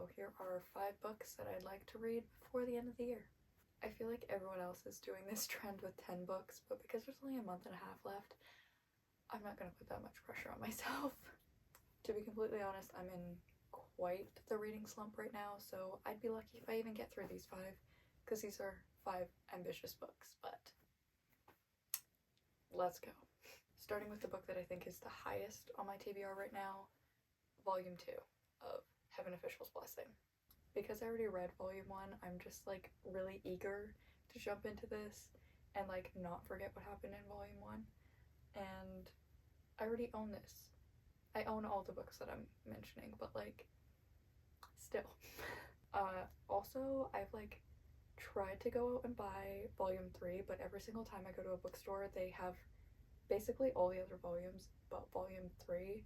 So here are 5 books that I'd like to read before the end of the year. I feel like everyone else is doing this trend with 10 books, but because there's only a month and a half left, I'm not going to put that much pressure on myself. To be completely honest, I'm in quite the reading slump right now, so I'd be lucky if I even get through these 5, because these are 5 ambitious books, but let's go. Starting with the book that I think is the highest on my TBR right now, Volume 2 of Heaven Official's Blessing. Because I already read Volume 1, I'm just like really eager to jump into this and like not forget what happened in Volume 1. And I already own this. I own all the books that I'm mentioning, but like still. Also, I've like tried to go out and buy Volume 3, but every single time I go to a bookstore, they have basically all the other volumes but Volume 3.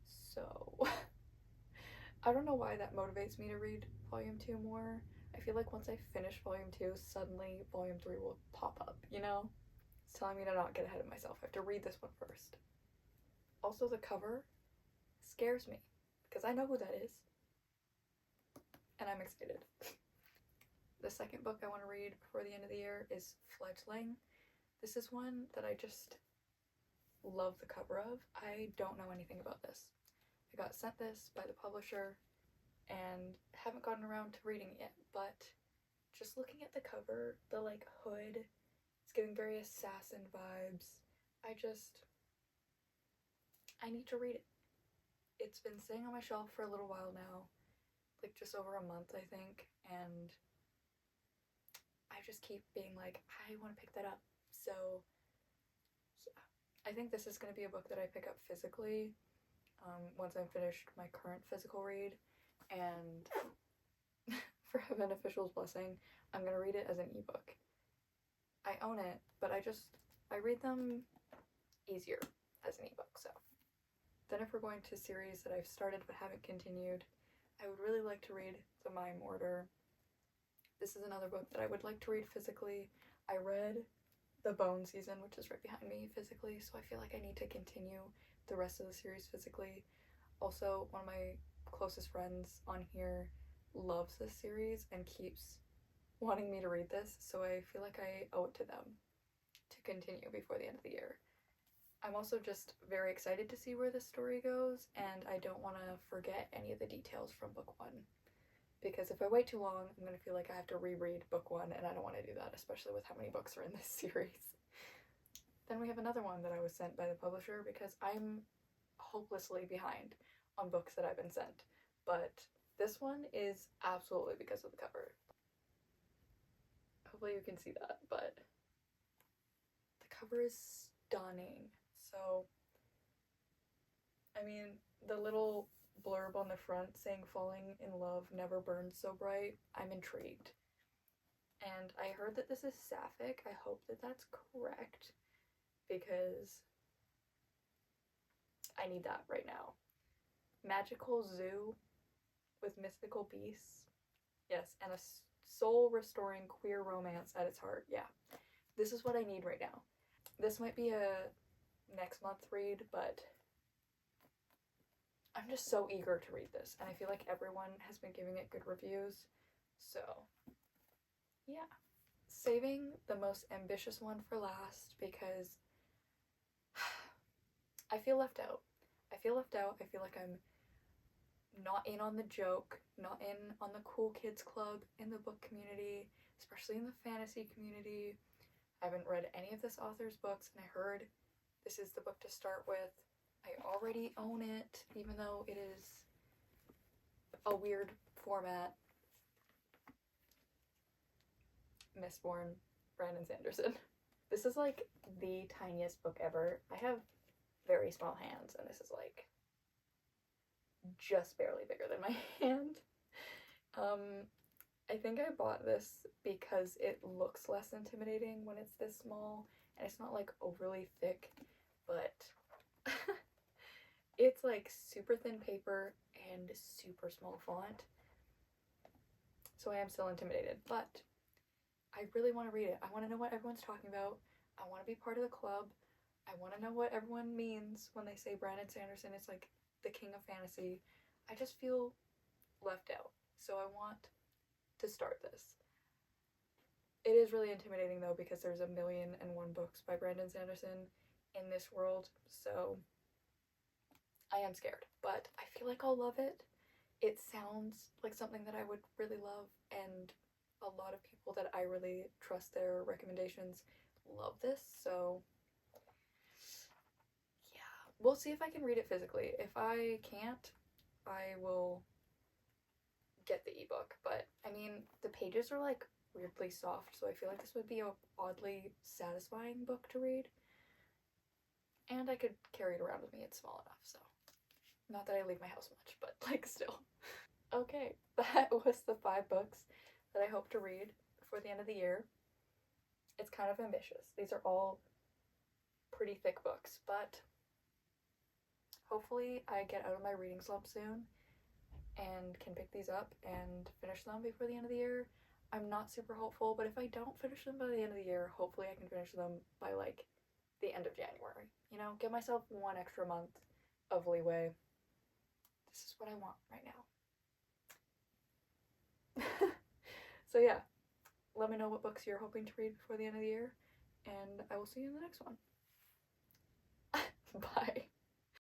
So I don't know why that motivates me to read Volume 2 more. I feel like once I finish Volume 2, suddenly Volume 3 will pop up, you know? It's telling me to not get ahead of myself. I have to read this one first. Also, the cover scares me because I know who that is. And I'm excited. The second book I want to read before the end of the year is Fledgling. This is one that I just love the cover of. I don't know anything about this. I got sent this by the publisher and haven't gotten around to reading it yet, but just looking at the cover, the like hood, it's giving very assassin vibes. I need to read it. It's been sitting on my shelf for a little while now, like just over a month I think, and I just keep being like, I want to pick that up. So yeah, I think this is going to be a book that I pick up physically once I'm finished my current physical read, and for Heaven Official's Blessing, I'm going to read it as an ebook. I own it, but I read them easier as an ebook, so. Then if we're going to series that I've started but haven't continued, I would really like to read The Mime Order. This is another book that I would like to read physically. I read The Bone Season, which is right behind me, physically, so I feel like I need to continue the rest of the series physically. Also, one of my closest friends on here loves this series and keeps wanting me to read this, so I feel like I owe it to them to continue before the end of the year. I'm also just very excited to see where this story goes, and I don't want to forget any of the details from book 1. Because if I wait too long, I'm going to feel like I have to reread book 1, and I don't want to do that, especially with how many books are in this series. Then we have another one that I was sent by the publisher because I'm hopelessly behind on books that I've been sent. But this one is absolutely because of the cover. Hopefully you can see that, but the cover is stunning. So, I mean, the little blurb on the front saying falling in love never burns so bright, I'm intrigued. And I heard that this is sapphic. I hope that that's correct because I need that right now. Magical zoo with mythical beasts. Yes, and a soul-restoring queer romance at its heart. Yeah, this is what I need right now. This might be a next month read, but I'm just so eager to read this, and I feel like everyone has been giving it good reviews, so yeah. Saving the most ambitious one for last because I feel left out. I feel like I'm not in on the joke, not in on the cool kids club in the book community, especially in the fantasy community. I haven't read any of this author's books, and I heard this is the book to start with. I already own it, even though it is a weird format. Mistborn, Brandon Sanderson. This is like the tiniest book ever. I have very small hands, and this is like just barely bigger than my hand. I think I bought this because it looks less intimidating when it's this small, and it's not like overly thick, but it's like super thin paper and super small font. So I am still intimidated, but I really want to read it. I want to know what everyone's talking about. I want to be part of the club. I want to know what everyone means when they say Brandon Sanderson is like the king of fantasy. I just feel left out. So I want to start this. It is really intimidating though because there's 1,000,001 books by Brandon Sanderson in this world, so I am scared, but I feel like I'll love it. It sounds like something that I would really love, and a lot of people that I really trust their recommendations love this, so yeah. We'll see if I can read it physically. If I can't, I will get the ebook, but I mean, the pages are like weirdly soft, so I feel like this would be a oddly satisfying book to read. And I could carry it around with me, it's small enough, so. Not that I leave my house much, but like still. Okay, that was the 5 books that I hope to read before the end of the year. It's kind of ambitious. These are all pretty thick books, but hopefully I get out of my reading slump soon and can pick these up and finish them before the end of the year. I'm not super hopeful, but if I don't finish them by the end of the year, hopefully I can finish them by like the end of January. You know, give myself 1 extra month of leeway. This is what I want right now. So yeah, let me know what books you're hoping to read before the end of the year, and I will see you in the next one. Bye.